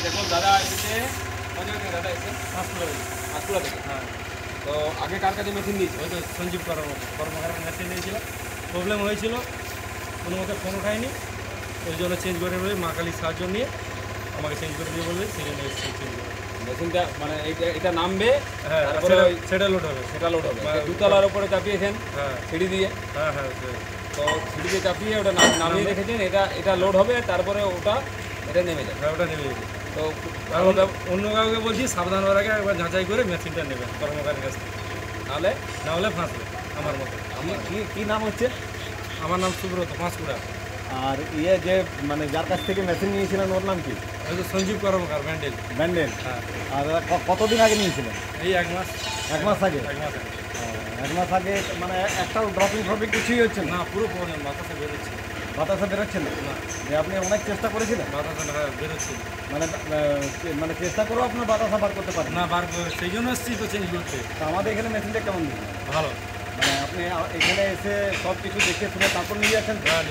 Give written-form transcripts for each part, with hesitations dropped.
দেখুন দাদা এসেছে কোন জায়গা থেকে দাদা এসেছে? পাঁশকুড়া থেকে। হ্যাঁ, তো আগে কার কাছে মেশিন নিয়েছে? ওই তো সঞ্জীব কর্মকারের মেশিন নিয়েছিল, প্রবলেম হয়েছিল, কোনো মতে ফোন ওঠায়নি, ওই জন্য চেঞ্জ করে বলে মা কালীর সাহায্য নিয়ে আমাকে চেঞ্জ করে দিয়ে বলবে, সেই জন্য এসেছি চেঞ্জ করে। মেশিনটা মানে এটা নামবে, হ্যাঁ, তারপরে সেটা লোড হবে, সেটা লোড হবে। দুতলার উপরে চাপিয়েছেন হ্যাঁ সিঁড়ি দিয়ে, হ্যাঁ হ্যাঁ। তো সিঁড়ি দিয়ে চাপিয়ে ওটা নামিয়ে রেখেছেন, এটা লোড হবে, তারপরে এটা নেমে যাবে। হ্যাঁ, ওটা নেমে যাবে। তো অন্য কাউকে বলছি সাবধান হওয়ার আগে একবার যাচাই করে মেশিনটা নেবেন কর্মকারের কাছ থেকে, না হলে ফাঁসবে আমার মতো। কি নাম হচ্ছে? আমার নাম সুব্রত, পাঁশকুড়া। আর যে মানে যার কাছ থেকে মেশিন নিয়েছিলেন ওর নাম কি? ওই তো সঞ্জীব কর্মকার, ব্যান্ডেল। হ্যাঁ। আর কতদিন আগে নিয়েছিলেন? এই 1 মাস। 1 মাস আগে? 1 মাস আগে। 1 মাস আগে মানে একটাও ড্রপিং কিছুই হচ্ছে না? না, পুরো প্রবলেম, বাতাসে বেরোচ্ছে। বাতাসে বেরোচ্ছে না? যে আপনি অনেক চেষ্টা করেছিলেন? বাতাসে বেরোচ্ছে মানে চেষ্টা করেও আপনার বাতাসা বার করতে পারেন না, বার করে সেই জন্য এসেছি তো চেঞ্জ করতে। তো আমাদের এখানে মেশিনটা কেমন দিন? ভালো। মানে আপনি এখানে এসে সব কিছু দেখে শুনে তারপর নিয়ে যাচ্ছেন? আর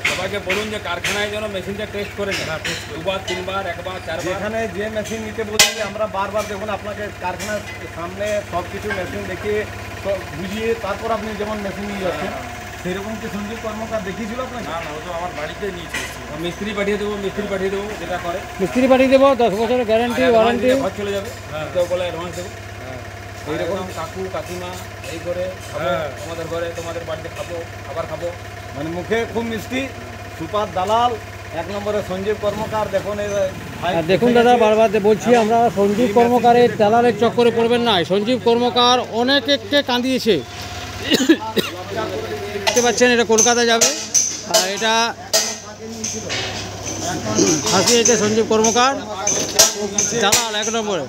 সবাইকে বলুন যে কারখানায় যেন মেশিনটা টেস্ট করে নেন, দুবার, তিনবার, একবার, চারবার। যেখানে যে মেশিন নিতে বলছি আমরা বারবার দেখুন আপনাকে কারখানার সামনে সব কিছু মেশিন দেখিয়ে বুঝিয়ে তারপর আপনি যেমন মেশিন নিয়ে যাচ্ছেন, সেরকম কি সঞ্জীব কর্মকার দেখিয়েছিল আপনাকে? না, ও তো আমার বাড়িতে নিয়েছে। মিস্ত্রি পাঠিয়ে দেবো, যেটা করে মিস্ত্রি পাঠিয়ে দেবো, 10 বছরের গ্যারান্টি ওয়ারেন্টি। ঘর চলে যাবে, কেউ বলে অ্যাডভান্স দেবো। এইরকম কাকু কাকিমা এই করে আমাদের ঘরে তোমাদের বাড়িতে খাবার খাবো। মানে মুখে খুব মিষ্টি, সুপার দালাল 1 নম্বরে সঞ্জীব কর্মকার। দেখুন দেখুন দাদা, বারবার বলছি আমরা, সঞ্জীব কর্মকারের দালালের চক্করে পড়বেন না। সঞ্জীব কর্মকার অনেককে কাঁদিয়েছে, দেখতে পাচ্ছেন, এটা কলকাতা যাবে, আর এটা ফাঁসিয়েছে সঞ্জীব কর্মকার, দালাল 1 নম্বরে।